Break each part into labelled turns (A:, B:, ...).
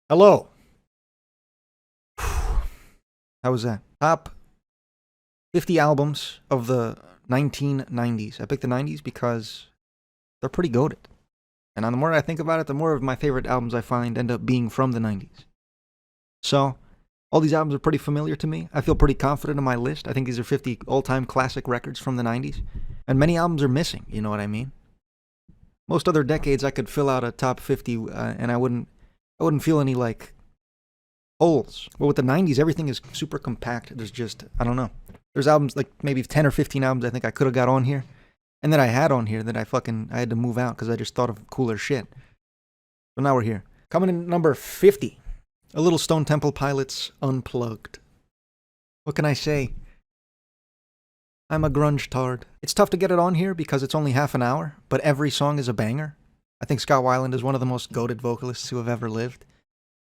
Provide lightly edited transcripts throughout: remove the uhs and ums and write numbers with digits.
A: Hello. How was that? Top 50 albums of the 1990s. I picked the 90s because they're pretty goated. And the more I think about it, the more of my favorite albums I find end up being from the 90s. So, all these albums are pretty familiar to me. I feel pretty confident in my list. I think these are 50 all-time classic records from the 90s. And many albums are missing, you know what I mean? Most other decades I could fill out a top 50 and I wouldn't feel any like holes. But with the 90s, everything is super compact. There's just, I don't know. There's albums, like maybe 10 or 15 albums I think I could have got on here. And that I had on here that I had to move out because I just thought of cooler shit. So now we're here. Coming in number 50. A little Stone Temple Pilots Unplugged. What can I say? I'm a grunge tard. It's tough to get it on here because it's only half an hour, but every song is a banger. I think Scott Weiland is one of the most goated vocalists who have ever lived.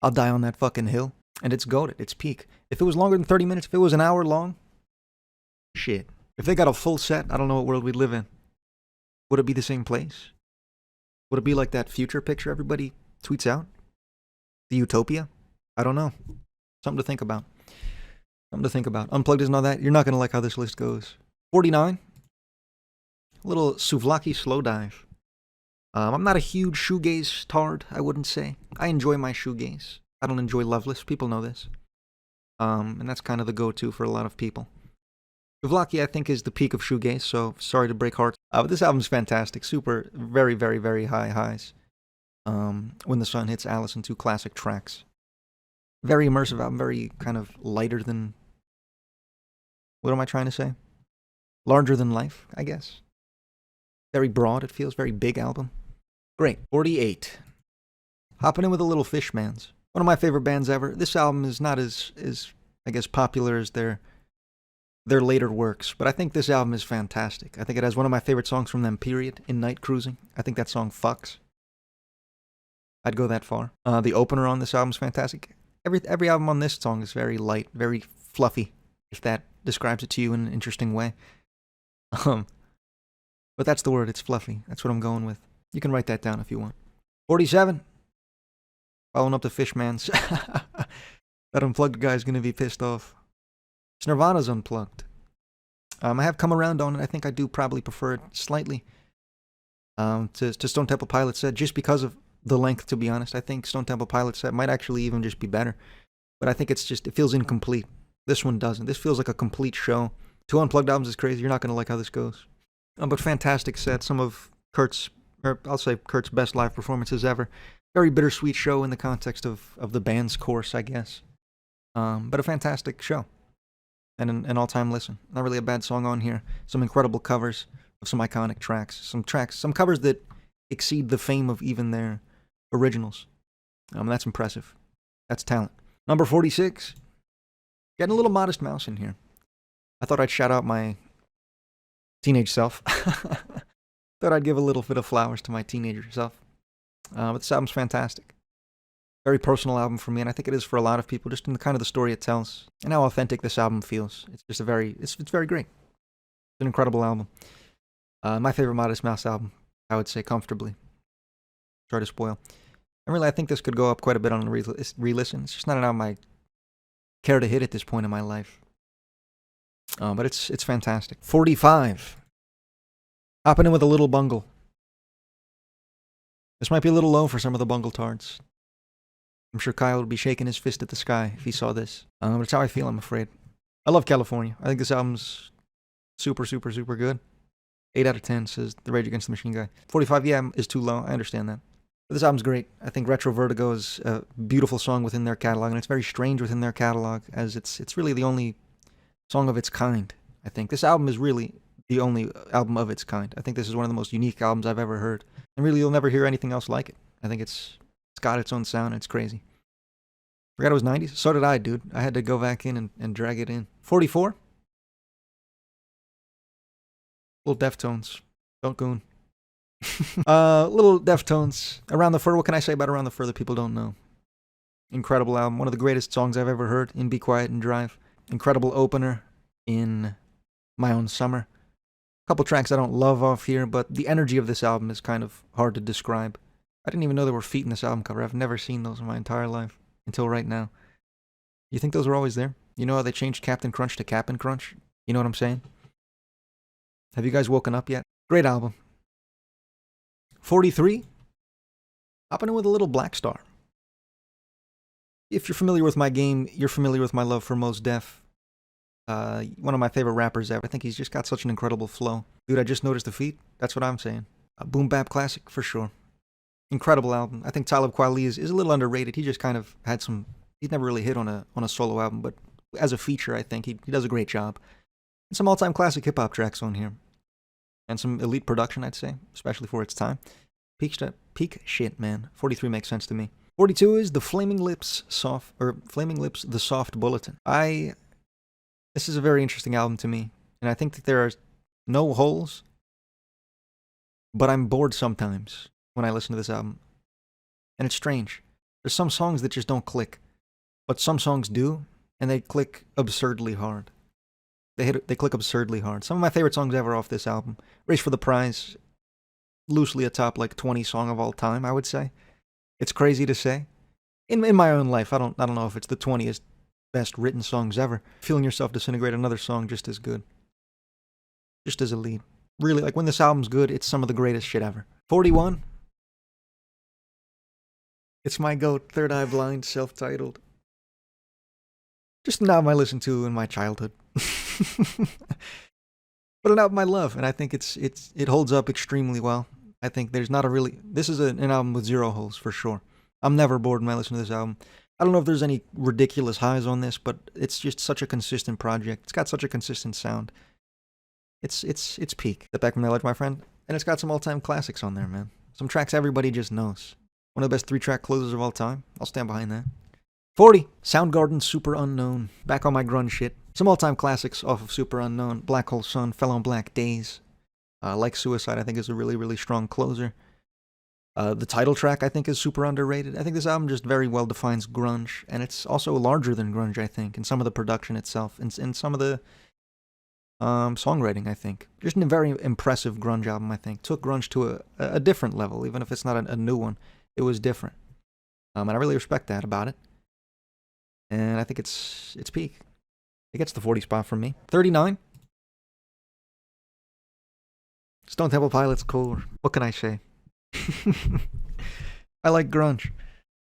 A: I'll die on that fucking hill. And it's goated. It's peak. If it was longer than 30 minutes, if it was an hour long, shit. If they got a full set, I don't know what world we'd live in. Would it be the same place? Would it be like that future picture everybody tweets out? The utopia? I don't know. Something to think about. Something to think about. Unplugged isn't all that. You're not going to like how this list goes. 49. A little Souvlaki slow dive. I'm not a huge shoegaze tard, I wouldn't say. I enjoy my shoegaze. I don't enjoy Loveless. People know this. And that's kind of the go-to for a lot of people. Souvlaki, I think, is the peak of shoegaze, so sorry to break hearts. But this album's fantastic. Super, very, very, very high highs. When the Sun Hits Alice, and two classic tracks. Very immersive album, very kind of lighter than... What am I trying to say? Larger than life, I guess. Very broad, it feels. Very big album. Great. 48. Hopping in with a little Fishmans. One of my favorite bands ever. This album is not as I guess, popular as their later works, but I think this album is fantastic. I think it has one of my favorite songs from them, period, In Night Cruising. I think that song fucks. I'd go that far. The opener on this album is fantastic. Every album on this song is very light, very fluffy, if that describes it to you in an interesting way. But that's the word, it's fluffy. That's what I'm going with. You can write that down if you want. 47. Following up the Fishmans. That Unplugged guy's going to be pissed off. It's Nirvana's Unplugged. I have come around on it. I think I do probably prefer it slightly to Stone Temple Pilots set, just because of the length, to be honest. I think Stone Temple Pilots set might actually even just be better. But I think it feels incomplete. This one doesn't. This feels like a complete show. 2 Unplugged albums is crazy. You're not going to like how this goes. But fantastic set. Some of Kurt's best live performances ever. Very bittersweet show in the context of the band's course, I guess. But a fantastic show. And an all-time listen. Not really a bad song on here. Some incredible covers of some iconic tracks. Some covers that exceed the fame of even their originals. That's impressive. That's talent. Number 46. Getting a little Modest Mouse in here. I thought I'd shout out my teenage self. Thought I'd give a little bit of flowers to my teenager self. But this album's fantastic. Very personal album for me, and I think it is for a lot of people, just in the kind of the story it tells, and how authentic this album feels. It's just it's very great. It's an incredible album. My favorite Modest Mouse album, I would say, comfortably. Sorry to spoil. And really, I think this could go up quite a bit on a re-listen. It's just not an album I care to hit at this point in my life. But it's fantastic. 45. Hopping in with a little Bungle. This might be a little low for some of the Bungle tards. I'm sure Kyle would be shaking his fist at the sky if he saw this. But it's how I feel, I'm afraid. I love California. I think this album's super, super, super good. 8 out of 10, says the Rage Against the Machine guy. 45, yeah, is too low. I understand that. But this album's great. I think Retro Vertigo is a beautiful song within their catalog, and it's very strange within their catalog, as it's really the only song of its kind, I think. This album is really the only album of its kind. I think this is one of the most unique albums I've ever heard. And really, you'll never hear anything else like it. I think it's got its own sound, and it's crazy. Forgot it was 90s? So did I, dude. I had to go back in and drag it in. 44. Little Deftones. Don't goon. Little Deftones. Around the Fur. What can I say about Around the Fur that people don't know? Incredible album. One of the greatest songs I've ever heard in Be Quiet and Drive. Incredible opener in My Own Summer. A couple tracks I don't love off here, but the energy of this album is kind of hard to describe. I didn't even know there were feet in this album cover. I've never seen those in my entire life. until right now. You think those were always there? You know how they changed Captain Crunch to Cap'n Crunch? You know what I'm saying? Have you guys woken up yet? Great album. 43. Hopping in with a little Black Star. If you're familiar with my game, you're familiar with my love for Mos Def. One of my favorite rappers ever. I think he's just got such an incredible flow. Dude, I just noticed the feat. That's what I'm saying. A boom bap classic for sure. Incredible album. I think Talib Kweli is a little underrated. He just kind of had some. He's never really hit on a solo album, but as a feature, I think he does a great job. And some all-time classic hip hop tracks on here, and some elite production, I'd say, especially for its time. Peak shit, man. 43 makes sense to me. 42 is the Flaming Lips the Soft Bulletin. This is a very interesting album to me, and I think that there are no holes, but I'm bored sometimes when I listen to this album. And it's strange. There's some songs that just don't click, but some songs do, and they click absurdly hard. They click absurdly hard. Some of my favorite songs ever off this album. Race for the Prize, loosely a top like 20 song of all time, I would say. It's crazy to say. In my own life, I don't know if it's the 20th best written songs ever. Feeling Yourself Disintegrate, another song just as good. Just as a lead. Really, like when this album's good, it's some of the greatest shit ever. 41. It's my GOAT, Third Eye Blind, self-titled. Just an album I listened to in my childhood. But an album I love, and I think it holds up extremely well. I think there's not a really... This is an album with zero holes, for sure. I'm never bored when I listen to this album. I don't know if there's any ridiculous highs on this, but it's just such a consistent project. It's got such a consistent sound. It's peak. Step back from that ledge, my friend. And it's got some all-time classics on there, man. Some tracks everybody just knows. One of the best 3-track closers of all time. I'll stand behind that. 40. Soundgarden, Super Unknown. Back on my grunge shit. Some all-time classics off of Super Unknown. Black Hole Sun, Fell on Black Days. Like Suicide, I think is a really, really strong closer. The title track, I think, is super underrated. I think this album just very well defines grunge, and it's also larger than grunge, I think, in some of the production itself, and in some of the songwriting, I think. Just a very impressive grunge album, I think. Took grunge to a different level, even if it's not a new one. It was different. And I really respect that about it. And I think it's peak. It gets the 40 spot from me. 39. Stone Temple Pilots Core. What can I say? I like grunge.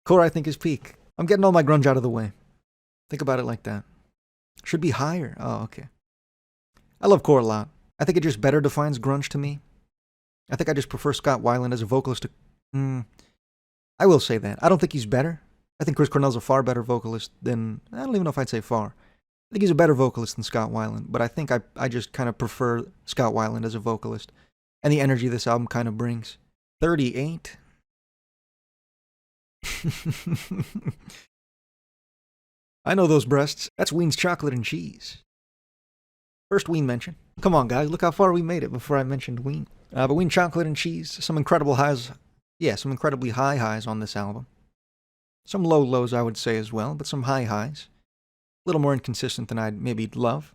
A: Core, I think, is peak. I'm getting all my grunge out of the way. Think about it like that. Should be higher. Oh, okay. I love Core a lot. I think it just better defines grunge to me. I think I just prefer Scott Weiland as a vocalist. I will say that. I don't think he's better. I think Chris Cornell's a far better vocalist than... I don't even know if I'd say far. I think he's a better vocalist than Scott Weiland, but I think I just kind of prefer Scott Weiland as a vocalist and the energy this album kind of brings. 38. I know those breasts. That's Ween's Chocolate and Cheese. First Ween mention. Come on, guys. Look how far we made it before I mentioned Ween. But Ween Chocolate and Cheese. Some incredible highs. Yeah, some incredibly high highs on this album. Some low lows, I would say, as well, but some high highs. A little more inconsistent than I'd maybe love.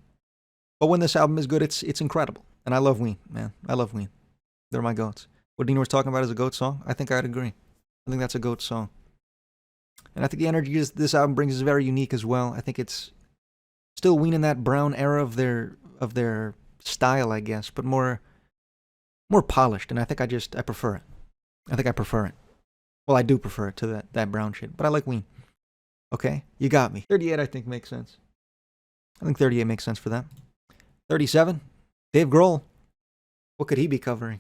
A: But when this album is good, it's incredible. And I love Ween, man. I love Ween. They're my goats. What Dina was talking about is a goat song. I think I'd agree. I think that's a goat song. And I think the energy this album brings is very unique as well. I think it's still Ween in that brown era of their style, I guess, but more polished. And I think I prefer it. I think I prefer it. Well, I do prefer it to that brown shit, but I like Ween. Okay, you got me. 38, I think, makes sense. I think 38 makes sense for that. 37, Dave Grohl. What could he be covering?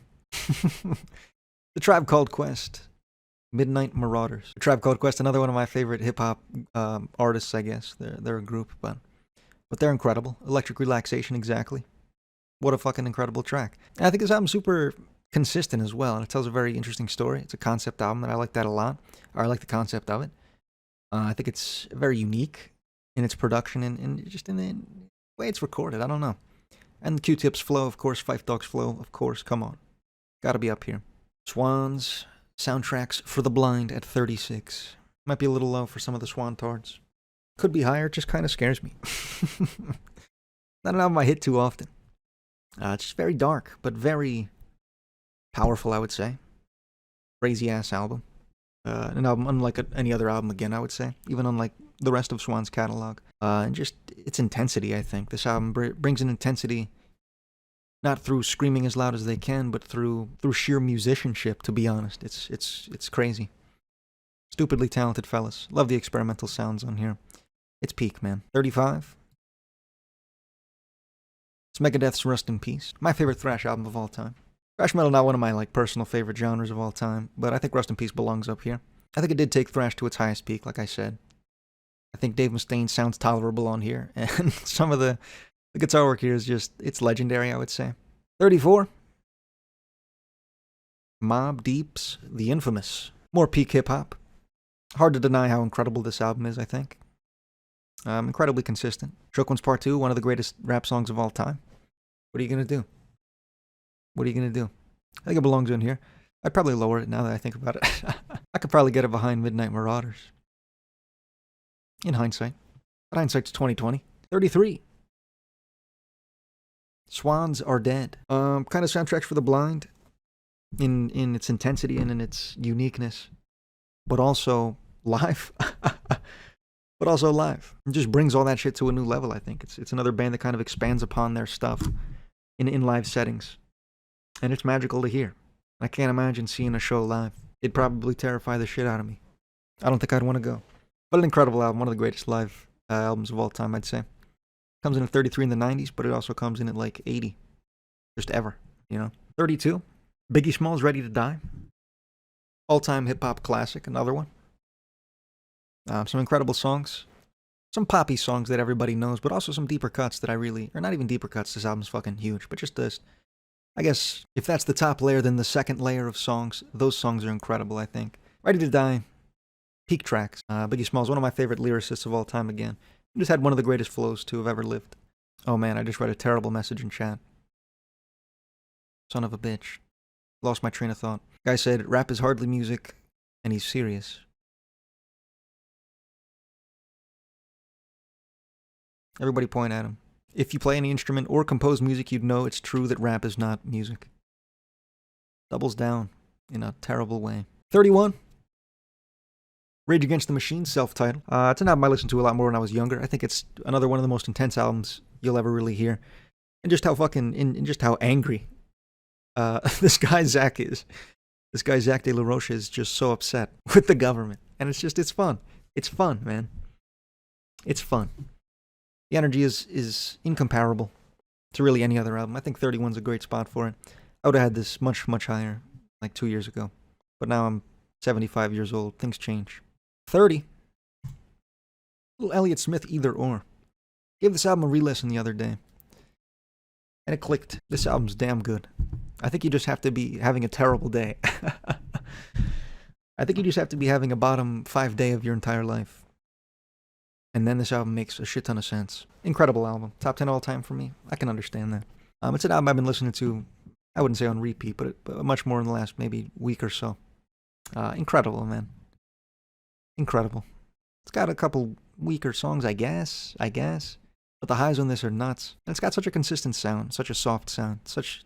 A: The Tribe Called Quest. Midnight Marauders. The Tribe Called Quest, another one of my favorite hip-hop artists, I guess. They're a group, but they're incredible. Electric Relaxation, exactly. What a fucking incredible track. And I think this album's super consistent as well, and it tells a very interesting story. It's a concept album, and I like that a lot. Or I like the concept of it. I think it's very unique in its production and just in the way it's recorded. I don't know. And the Q-Tip's flow, of course. Fife Dog's flow, of course. Come on. Gotta be up here. Swans, soundtracks for the blind at 36. Might be a little low for some of the Swantards. Could be higher, just kind of scares me. Not an album I hit too often. It's just very dark, but very powerful, I would say. Crazy-ass album. An album unlike any other album again, I would say, even unlike the rest of Swan's catalog. And just its intensity, I think. This album brings an intensity not through screaming as loud as they can, but through sheer musicianship, to be honest. It's crazy. Stupidly talented fellas. Love the experimental sounds on here. It's peak, man. 35. It's Megadeth's Rust in Peace. My favorite thrash album of all time. Thrash metal not one of my personal favorite genres of all time, but I think Rust in Peace belongs up here. I think it did take thrash to its highest peak, like I said. I think Dave Mustaine sounds tolerable on here, and some of the guitar work here is just, it's legendary, I would say. 34. Mobb Deep's The Infamous. More peak hip-hop. Hard to deny how incredible this album is, I think. Incredibly consistent. Shook Ones Part 2, one of the greatest rap songs of all time. What are you going to do? What are you going to do? I think it belongs in here. I'd probably lower it now that I think about it. I could probably get it behind Midnight Marauders. In hindsight. But hindsight's 2020. 33. Swans Are Dead. Kind of soundtracks for the blind. In its intensity and in its uniqueness. But also live. But also live. It just brings all that shit to a new level, I think. It's another band that kind of expands upon their stuff in live settings. And it's magical to hear. I can't imagine seeing a show live. It'd probably terrify the shit out of me. I don't think I'd want to go. But an incredible album, one of the greatest live albums of all time, I'd say. Comes in at 33 in the 90s, but it also comes in at 80. Just ever, 32. Biggie Smalls, Ready to Die. All-time hip-hop classic, another one. Some incredible songs. Some poppy songs that everybody knows, but also some deeper cuts that or not even deeper cuts, this album's fucking huge, but just this. I guess if that's the top layer, then the second layer of songs, those songs are incredible, I think. Ready to Die, peak tracks. Biggie Smalls, one of my favorite lyricists of all time again. He just had one of the greatest flows to have ever lived. Oh man, I just read a terrible message in chat. Son of a bitch. Lost my train of thought. Guy said, rap is hardly music, and he's serious. Everybody point at him. If you play any instrument or compose music, you'd know it's true that rap is not music. Doubles down in a terrible way. 31. Rage Against the Machine, self-titled. It's an album I listened to a lot more when I was younger. I think it's another one of the most intense albums you'll ever really hear. And just how just how angry this guy Zach is. This guy Zach De La Rocha is just so upset with the government. And it's fun. It's fun, man. It's fun. The energy is incomparable to really any other album. I think 31's a great spot for it. I would have had this much, much higher, 2 years ago. But now I'm 75 years old. Things change. 30. Little Elliott Smith, Either Or. Gave this album a re-listen the other day. And it clicked. This album's damn good. I think you just have to be having a terrible day. I think you just have to be having a bottom 5 day of your entire life. And then this album makes a shit ton of sense. Incredible album. Top 10 all time for me. I can understand that. It's an album I've been listening to, I wouldn't say on repeat, but much more in the last maybe week or so. Incredible, man. Incredible. It's got a couple weaker songs, I guess. But the highs on this are nuts. And it's got such a consistent sound, such a soft sound, such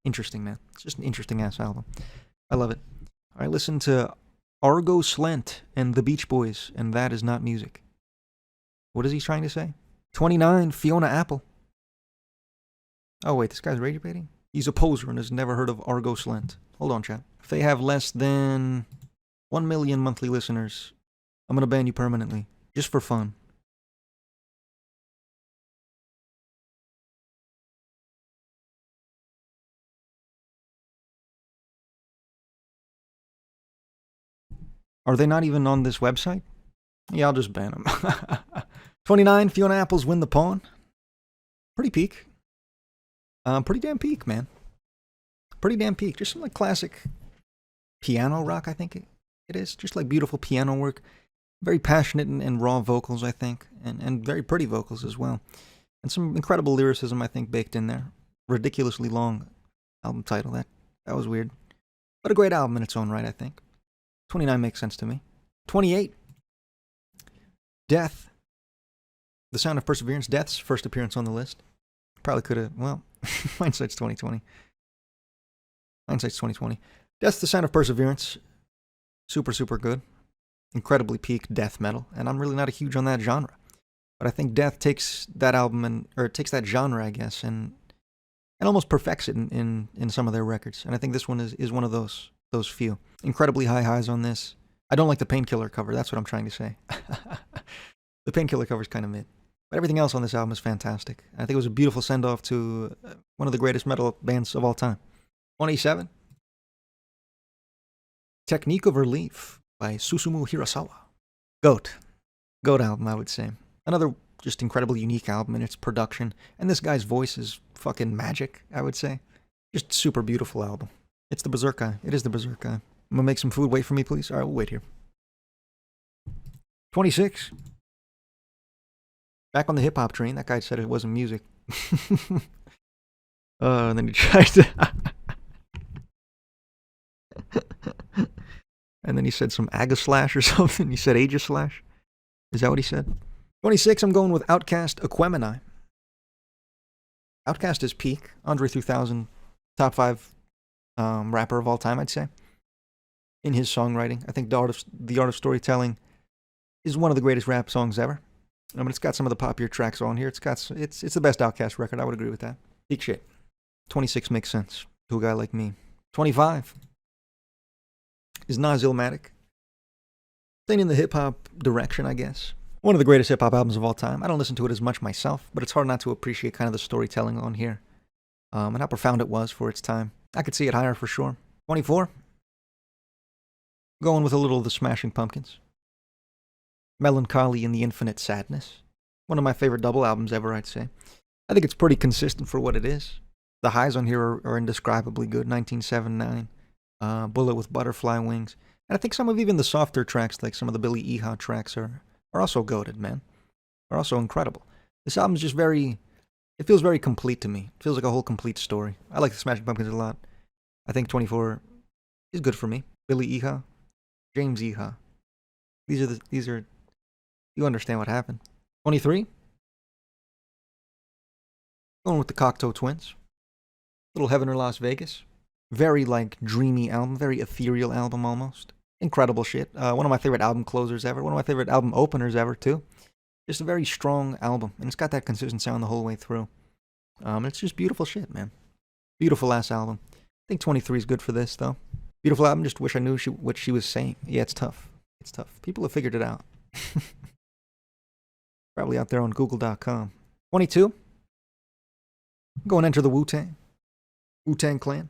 A: interesting, man. It's just an interesting ass album. I love it. All right, listen to Argo Slent and the Beach Boys, and That Is Not Music. What is he trying to say? 29, Fiona Apple. Oh wait, this guy's rage baiting? He's a poser and has never heard of Argo Slent. Hold on, chat. If they have less than 1 million monthly listeners, I'm gonna ban you permanently. Just for fun. Are they not even on this website? Yeah, I'll just ban them. 29, Fiona Apple's Win the Pawn. Pretty peak. Pretty damn peak, man. Pretty damn peak. Just some classic piano rock, I think it is. Just beautiful piano work. Very passionate and raw vocals, I think. And very pretty vocals as well. And some incredible lyricism, I think, baked in there. Ridiculously long album title. That was weird. But a great album in its own right, I think. 29 makes sense to me. 28. Death. The Sound of Perseverance. Death's first appearance on the list. Probably could have, well, hindsight's 2020. Hindsight's 2020. Death's The Sound of Perseverance. Super, super good. Incredibly peak death metal, and I'm really not a huge on that genre. But I think Death takes that album or takes that genre, I guess, and almost perfects it in some of their records. And I think this one is one of those few. Incredibly high highs on this. I don't like the Painkiller cover. That's what I'm trying to say. The Painkiller cover is kind of mid. But everything else on this album is fantastic. I think it was a beautiful send-off to one of the greatest metal bands of all time. 27. Technique of Relief by Susumu Hirasawa. GOAT album, I would say. Another just incredibly unique album in its production. And this guy's voice is fucking magic, I would say. Just super beautiful album. It's the Berserk Guy. It is the Berserk Guy. I'm gonna make some food. Wait for me, please. All right, we'll wait here. 26. Back on the hip-hop train. That guy said it wasn't music. And then he tried to... And then he said some Agaslash or something. He said Aegislash. Is that what he said? 26, I'm going with Outkast, Aquemini. Outkast is peak. Andre 3000, top 5 rapper of all time, I'd say. In his songwriting. I think The Art of Storytelling is one of the greatest rap songs ever. I mean, it's got some of the popular tracks on here. It's the best Outkast record. I would agree with that. Peak shit. 26 makes sense to a guy like me. 25 is Nas Illmatic. Staying in the hip-hop direction, I guess. One of the greatest hip-hop albums of all time. I don't listen to it as much myself, but it's hard not to appreciate kind of the storytelling on here. And how profound it was for its time. I could see it higher for sure. 24. Going with a little of the Smashing Pumpkins. Melancholy and the Infinite Sadness. One of my favorite double albums ever, I'd say. I think it's pretty consistent for what it is. The highs on here are indescribably good. 1979. Bullet with Butterfly Wings. And I think some of even the softer tracks, like some of the Billy Eha tracks, are also goated, man. Are also incredible. This album's just it feels very complete to me. It feels like a whole complete story. I like the Smashing Pumpkins a lot. I think 24 is good for me. Billy Eha, James Eha. These are, you understand what happened. 23. Going with the Cocteau Twins. Little Heaven or Las Vegas. Very, dreamy album. Very ethereal album, almost. Incredible shit. One of my favorite album closers ever. One of my favorite album openers ever, too. Just a very strong album. And it's got that consistent sound the whole way through. It's just beautiful shit, man. Beautiful ass album. I think 23 is good for this, though. Beautiful album. Just wish I knew what she was saying. Yeah, it's tough. It's tough. People have figured it out. Probably out there on Google.com. 22. Go and enter the Wu-Tang. Wu-Tang Clan.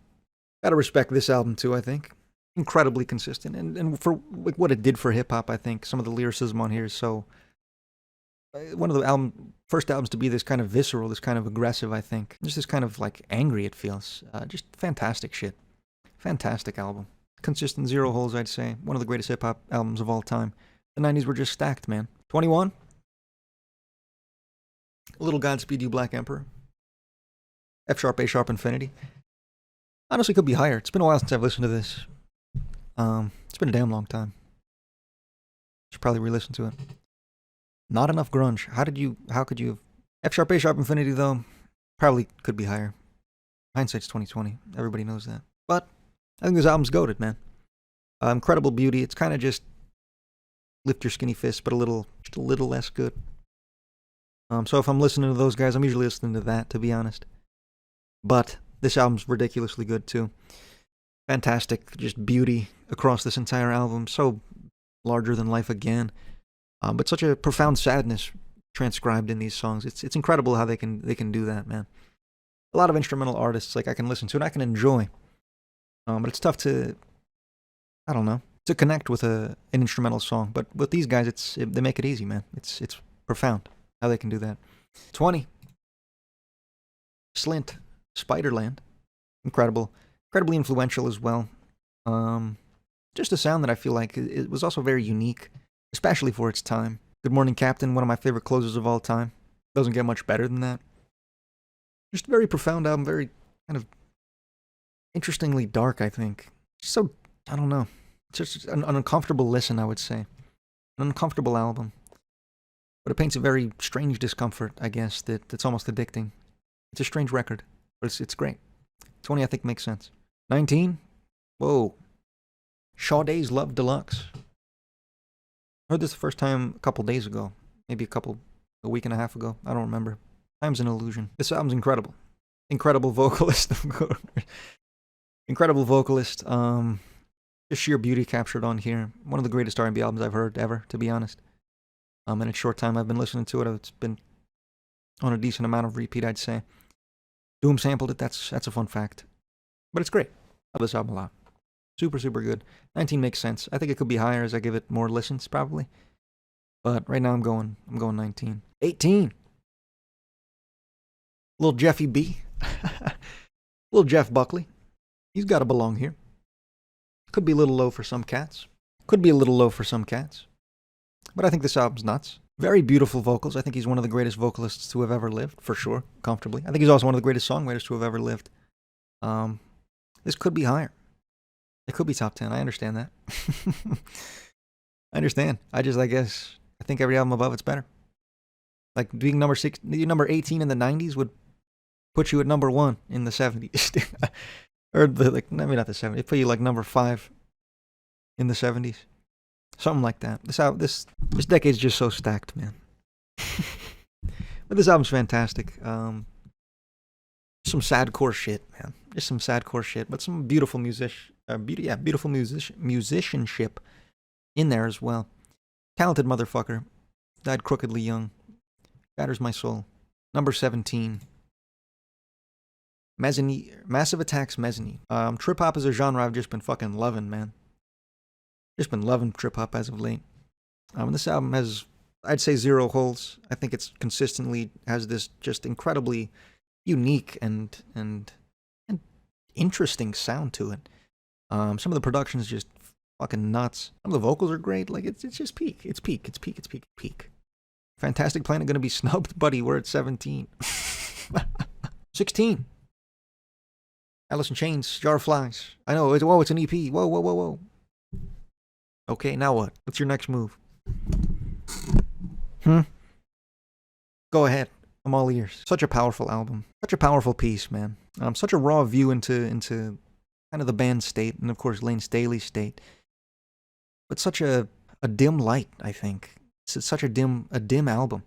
A: Gotta respect this album too, I think. Incredibly consistent. And for what it did for hip-hop, I think. Some of the lyricism on here is so... One of the first albums to be this kind of visceral, this kind of aggressive, I think. Just this kind of, angry it feels. Just fantastic shit. Fantastic album. Consistent, zero holes, I'd say. One of the greatest hip-hop albums of all time. The 90s were just stacked, man. 21. A Little Godspeed You Black Emperor. F sharp, A sharp, Infinity. Honestly, could be higher. It's been a while since I've listened to this. It's been a damn long time. Should probably re-listen to it. Not enough grunge. How could you have... F sharp, A sharp, Infinity, though, probably could be higher. Hindsight's 20/20. Everybody knows that. But I think this album's goated, man. Incredible beauty. It's kind of just lift your skinny fist, but just a little less good. So if I'm listening to those guys, I'm usually listening to that, to be honest. But this album's ridiculously good, too. Fantastic, just beauty across this entire album. So larger than life again. But such a profound sadness transcribed in these songs. It's incredible how they can do that, man. A lot of instrumental artists, I can listen to and I can enjoy. But it's tough to, I don't know, to connect with an instrumental song. But with these guys, they make it easy, man. It's profound how they can do that. 20. Slint, Spiderland. Incredible. Incredibly influential as well. Just a sound that I feel like it was also very unique, especially for its time. Good Morning Captain, one of my favorite closers of all time. Doesn't get much better than that. Just a very profound album, very kind of interestingly dark, I think. So, I don't know. It's just an uncomfortable listen, I would say. An uncomfortable album. But it paints a very strange discomfort, I guess, that's almost addicting. It's a strange record, but it's great. 20, I think, makes sense. 19? Whoa. Sade's Love Deluxe. I heard this the first time a couple days ago. Maybe a week and a half ago. I don't remember. Time's an illusion. This album's incredible. Incredible vocalist. Incredible vocalist. Just sheer beauty captured on here. One of the greatest R&B albums I've heard ever, to be honest. In a short time I've been listening to it. It's been on a decent amount of repeat, I'd say. Doom sampled it. That's a fun fact. But it's great. I love this album a lot. Super, super good. 19 makes sense. I think it could be higher as I give it more listens, probably. But right now I'm going 19. 18. Little Jeffy B. Little Jeff Buckley. He's got to belong here. Could be a little low for some cats. But I think this album's nuts. Very beautiful vocals. I think he's one of the greatest vocalists to have ever lived, for sure, comfortably. I think he's also one of the greatest songwriters to have ever lived. This could be higher. It could be top 10. I understand that. I understand. I think every album above it's better. Like being number 18 in the 90s would put you at number 1 in the 70s. Or maybe not the 70s. It'd put you like number 5 in the 70s. Something like that. This decade's just so stacked, man. But this album's fantastic. Some sadcore shit, man. Just some sadcore shit, but some beautiful beautiful musicianship in there as well. Talented motherfucker. Died crookedly young. Batters my soul. Number 17. Massive Attack's Mezzanine. Trip hop is a genre I've just been fucking loving, man. Just been loving trip hop as of late. This album has, I'd say, 0 holes. I think it's consistently has this just incredibly unique and interesting sound to it. Some of the production is just fucking nuts. Some of the vocals are great. Like it's just peak. It's peak. Fantastic Planet gonna be snubbed, buddy. We're at 17. 16. Alice in Chains, Jar of Flies. I know. It's an EP. Whoa. Okay, now what? What's your next move? Go ahead. I'm all ears. Such a powerful album. Such a powerful piece, man. Such a raw view into kind of the band's state, and of course Lane Staley's state. But such a dim light, I think. It's such a dim album.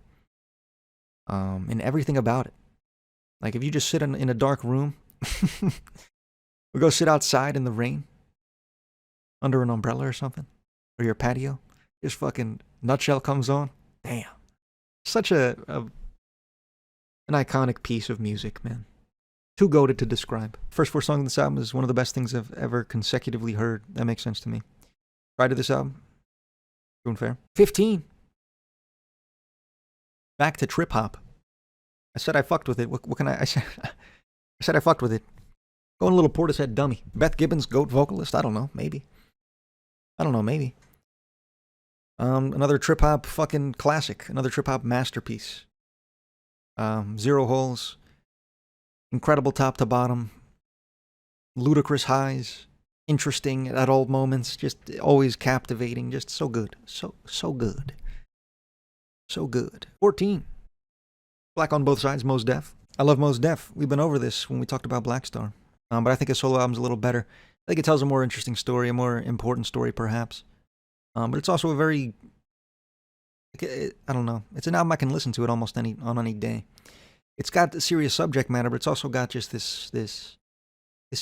A: And everything about it. Like if you just sit in a dark room, we go sit outside in the rain, under an umbrella or something, or your patio, just fucking Nutshell comes on. Damn. Such an iconic piece of music, man. Too goated to describe. First 4 songs on this album is one of the best things I've ever consecutively heard. That makes sense to me. Right to this album. Doing fair. 15. Back to trip hop. I said I fucked with it. What can I said I fucked with it. Going a little Portishead dummy. Beth Gibbons, GOAT vocalist? I don't know. Maybe. Another trip hop fucking classic. Another trip hop masterpiece. 0 holes. Incredible top to bottom. Ludicrous highs. Interesting at all moments. Just always captivating. Just so good. So good. So good. 14. Black on Both Sides, Mos Def. I love Mos Def. We've been over this when we talked about Black Star. But I think his solo album's a little better. I think it tells a more interesting story, a more important story, perhaps. But it's also a very... I don't know. It's an album I can listen to it almost on any day. It's got the serious subject matter, but it's also got just this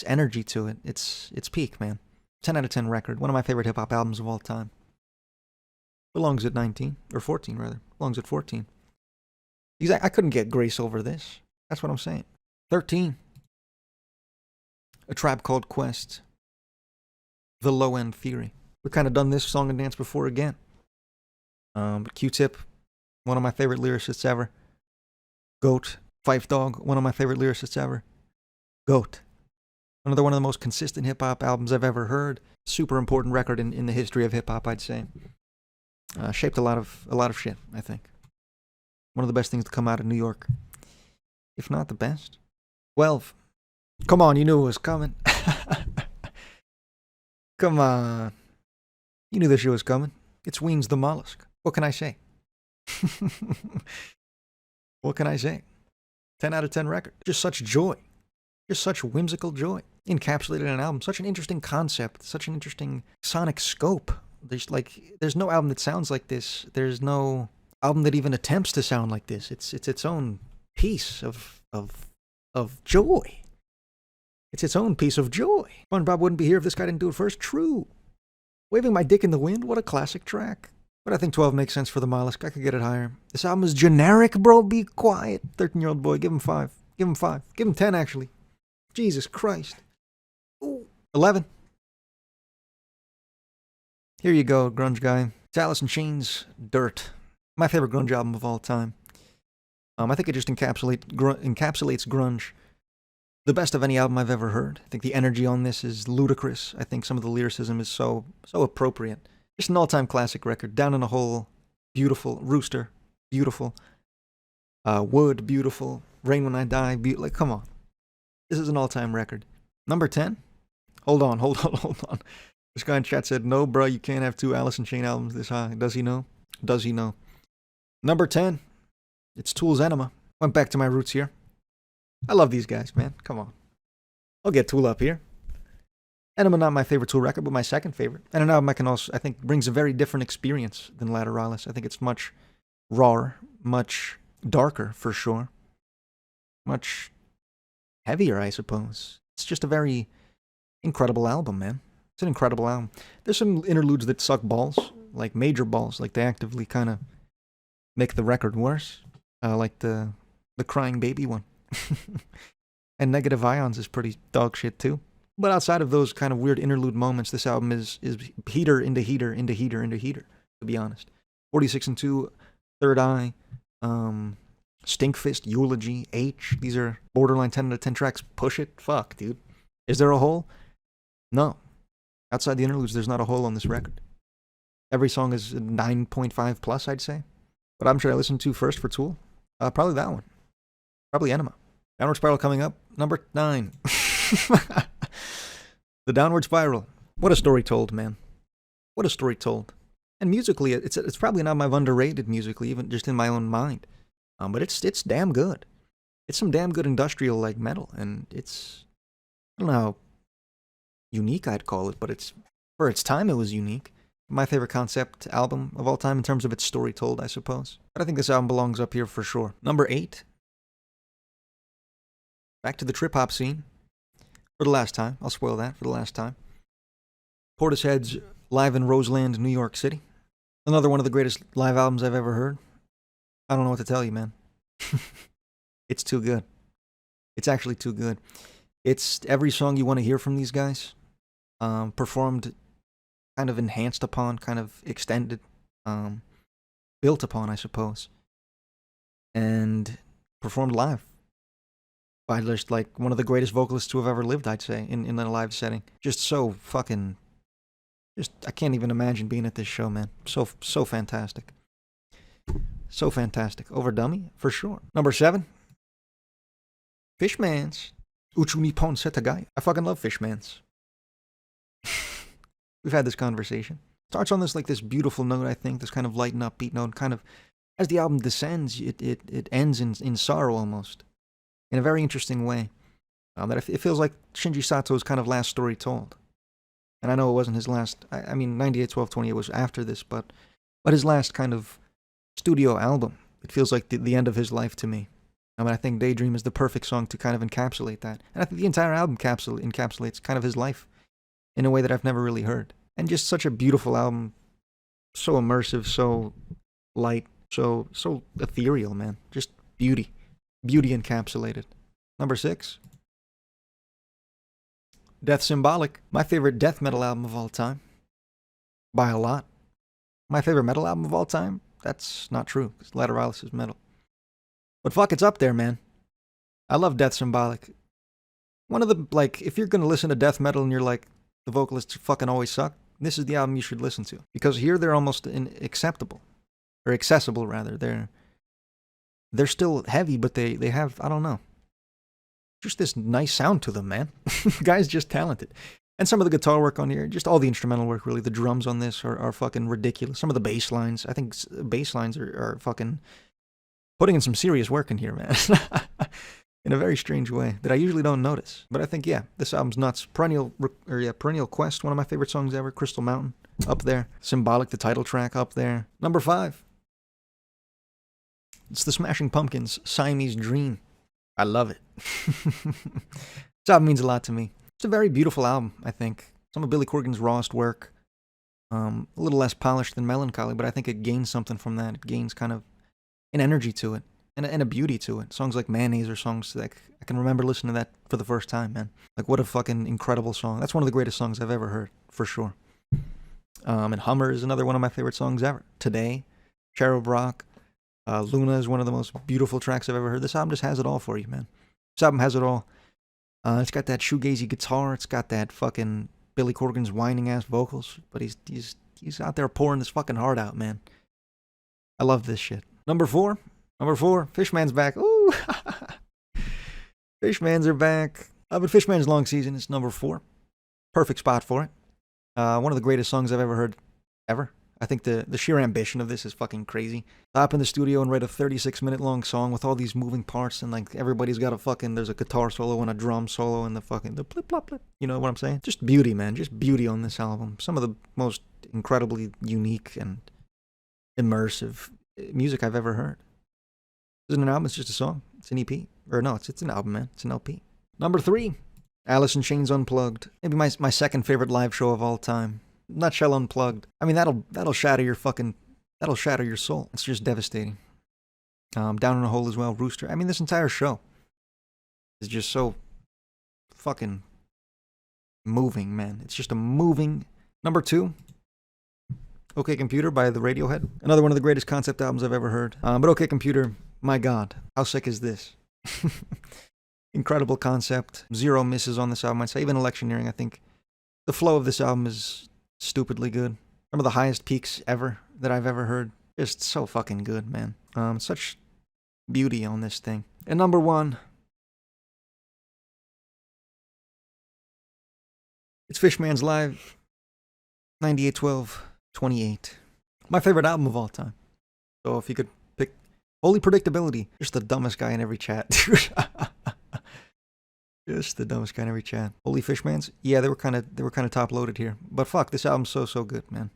A: energy to it. It's peak, man. 10 out of 10 record. One of my favorite hip-hop albums of all time. Belongs at 19. Or 14, rather. Belongs at 14. I couldn't get grace over this. That's what I'm saying. 13. A Tribe Called Quest. The Low End Theory. We've kind of done this song and dance before again. But Q-Tip, one of my favorite lyricists ever. GOAT. Phife Dawg, one of my favorite lyricists ever. GOAT. Another one of the most consistent hip-hop albums I've ever heard. Super important record in the history of hip-hop, I'd say. Shaped a lot of shit, I think. One of the best things to come out of New York. If not the best. 12. Come on, you knew it was coming. Come on. You knew this shit was coming. It's Ween's the Mollusk. What can I say? What can I say? 10 out of 10 record. Just such joy. Just such whimsical joy encapsulated in an album. Such an interesting concept. Such an interesting sonic scope. There's no album that sounds like this. There's no album that even attempts to sound like this. It's its own piece of joy. It's its own piece of joy. SpongeBob wouldn't be here if this guy didn't do it first. True. Waving My Dick in the Wind, what a classic track. But I think 12 makes sense for the Mollusk. I could get it higher. This album is generic, bro. Be quiet. 13-year-old boy, give him 5. Give him 5. Give him 10, actually. Jesus Christ. Ooh. 11. Here you go, grunge guy. It's Alice in Chains' Dirt. My favorite grunge album of all time. I think it just encapsulates grunge the best of any album I've ever heard. I think the energy on this is ludicrous. I think some of the lyricism is so appropriate. Just an all-time classic record. Down in a Hole, beautiful. Rooster, beautiful. Wood, beautiful. Rain When I Die, like, come on. This is an all-time record. Number 10? Hold on. This guy in chat said, no, bro, you can't have 2 Alice in Chains albums this high. Does he know? Does he know? Number 10. It's Tool's Enema. Went back to my roots here. I love these guys, man. Come on. I'll get Tool up here. Enema, not my favorite Tool record, but my second favorite. And an album I think brings a very different experience than Lateralis. I think it's much rawer, much darker, for sure. Much heavier, I suppose. It's just a very incredible album, man. It's an incredible album. There's some interludes that suck balls, like major balls, like they actively kind of make the record worse. Like the Crying Baby one. And Negative Ions is pretty dog shit too. But outside of those kind of weird interlude moments, this album is heater into heater into heater into heater, to be honest. 46 and 2, Third Eye, Stinkfist, Eulogy, H. These are borderline 10 out of 10 tracks. Push It. Fuck, dude. Is there a hole? No. Outside the interludes, there's not a hole on this record. Every song is 9.5 plus, I'd say. But I'm sure I listened to first for Tool. Probably that one. Probably Enema. Downward Spiral coming up. Number 9. The Downward Spiral. What a story told, man. What a story told. And musically, it's probably not my underrated musically, even just in my own mind. But it's damn good. It's some damn good industrial like metal, and it's, I don't know how unique I'd call it, but it's, for its time it was unique. My favorite concept album of all time in terms of its story told, I suppose. But I think this album belongs up here for sure. Number 8. Back to the trip-hop scene. For the last time. I'll spoil that for the last time. Portishead's live in Roseland, New York City. Another one of the greatest live albums I've ever heard. I don't know what to tell you, man. It's too good. It's actually too good. It's every song you want to hear from these guys. Performed, kind of enhanced upon, kind of extended. Built upon, I suppose. And performed live. By just like one of the greatest vocalists to have ever lived, I'd say, in a live setting. Just so fucking, I can't even imagine being at this show, man. So fantastic. So fantastic. Over Dummy, for sure. Number 7. Fishmans. Uchu Nippon Setagai. I fucking love Fishmans. We've had this conversation. Starts on this beautiful note, I think, this kind of light and upbeat note, kind of, as the album descends, it ends in sorrow almost. In a very interesting way. That it feels like Shinji Sato's kind of last story told. And I know it wasn't his last, I mean, 98, 12, 28 was after this, but his last kind of studio album. It feels like the end of his life to me. I mean, I think Daydream is the perfect song to kind of encapsulate that. And I think the entire album encapsulates kind of his life in a way that I've never really heard. And just such a beautiful album. So immersive, so light, so ethereal, man. Just beauty. Beauty encapsulated. Number 6. Death Symbolic. My favorite death metal album of all time. By a lot. My favorite metal album of all time? That's not true, because Lateralis is metal. But fuck, it's up there, man. I love Death Symbolic. One of the, if you're going to listen to death metal and you're like, the vocalists fucking always suck, this is the album you should listen to. Because here they're almost acceptable. Or accessible, rather. They're still heavy, but they have, I don't know, just this nice sound to them, man. Guy's just talented. And some of the guitar work on here, just all the instrumental work, really. The drums on this are fucking ridiculous. Some of the bass lines, I think bass lines are fucking putting in some serious work in here, man. in a very strange way that I usually don't notice. But I think, yeah, this album's nuts. Perennial Quest, one of my favorite songs ever. Crystal Mountain, up there. Symbolic, the title track, up there. Number 5. It's the Smashing Pumpkins' Siamese Dream. I love it. This album means a lot to me. It's a very beautiful album, I think. Some of Billy Corgan's rawest work. A little less polished than Melancholy, but I think it gains something from that. It gains kind of an energy to it and a beauty to it. Songs like Mayonnaise are songs that I can remember listening to that for the first time, man. Like, what a fucking incredible song. That's one of the greatest songs I've ever heard, for sure. And Hummer is another one of my favorite songs ever. Today, Cherub Rock, Luna is one of the most beautiful tracks I've ever heard. This album just has it all for you, man. This album has it all. It's got that shoegazy guitar. It's got that fucking Billy Corgan's whining ass vocals, but he's out there pouring this fucking heart out, man. I love this shit. Number 4, Fishman's back. Ooh, Fishmans are back. But Fishman's Long Season is number 4. Perfect spot for it. One of the greatest songs I've ever heard, ever. I think the sheer ambition of this is fucking crazy. Hop in the studio and write a 36-minute long song with all these moving parts, and like everybody's got a fucking, there's a guitar solo and a drum solo and the blip blop blip. You know what I'm saying? Just beauty, man. Just beauty on this album. Some of the most incredibly unique and immersive music I've ever heard. This isn't an album, it's just a song. It's an EP. Or no, it's an album, man. It's an LP. Number 3, Alice in Chains Unplugged. Maybe my second favorite live show of all time. Nutshell Unplugged. I mean, that'll shatter your soul. It's just devastating. Down in a Hole as well, Rooster. I mean, this entire show is just so fucking moving, man. It's just a moving. Number 2, OK Computer by the Radiohead. Another one of the greatest concept albums I've ever heard. But OK Computer, my God, how sick is this? Incredible concept. 0 misses on this album. I'd say even Electioneering, I think the flow of this album is stupidly good. Some of the highest peaks ever that I've ever heard. Just so fucking good, man. Such beauty on this thing. And number 1, it's Fishman's Live, 98-12-28. My favorite album of all time. So if you could pick Holy Predictability, just the dumbest guy in every chat. Just the dumbest guy in every chat. Holy Fishmans? Yeah, they were kind of top loaded here. But fuck, this album's so good, man.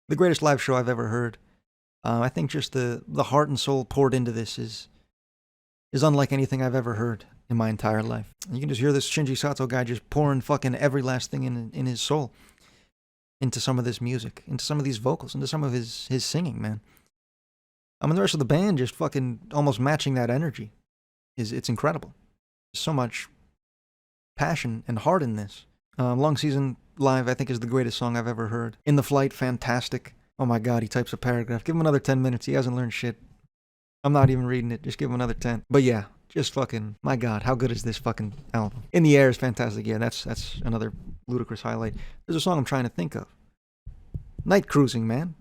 A: The greatest live show I've ever heard. I think just the heart and soul poured into this is unlike anything I've ever heard in my entire life. And you can just hear this Shinji Sato guy just pouring fucking every last thing in his soul into some of this music, into some of these vocals, into some of his singing, man. I mean, the rest of the band just fucking almost matching that energy. It's incredible. There's so much passion and heart in this. Long Season Live, I think, is the greatest song I've ever heard. In the Flight, fantastic. Oh my God, he types a paragraph. Give him another 10 minutes. He hasn't learned shit. I'm not even reading it. Just give him another 10. But yeah, just fucking, my God, how good is this fucking album? In the Air is fantastic. Yeah, that's another ludicrous highlight. There's a song I'm trying to think of. Night Cruising, man.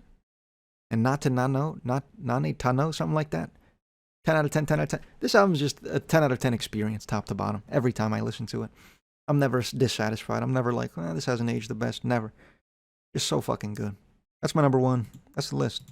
A: And Not to Nano, Nane Tano, something like that. 10 out of 10, 10 out of 10. This album's just a 10 out of 10 experience, top to bottom, every time I listen to it. I'm never dissatisfied. I'm never like, this hasn't aged the best. Never. Just so fucking good. That's my number 1. That's the list.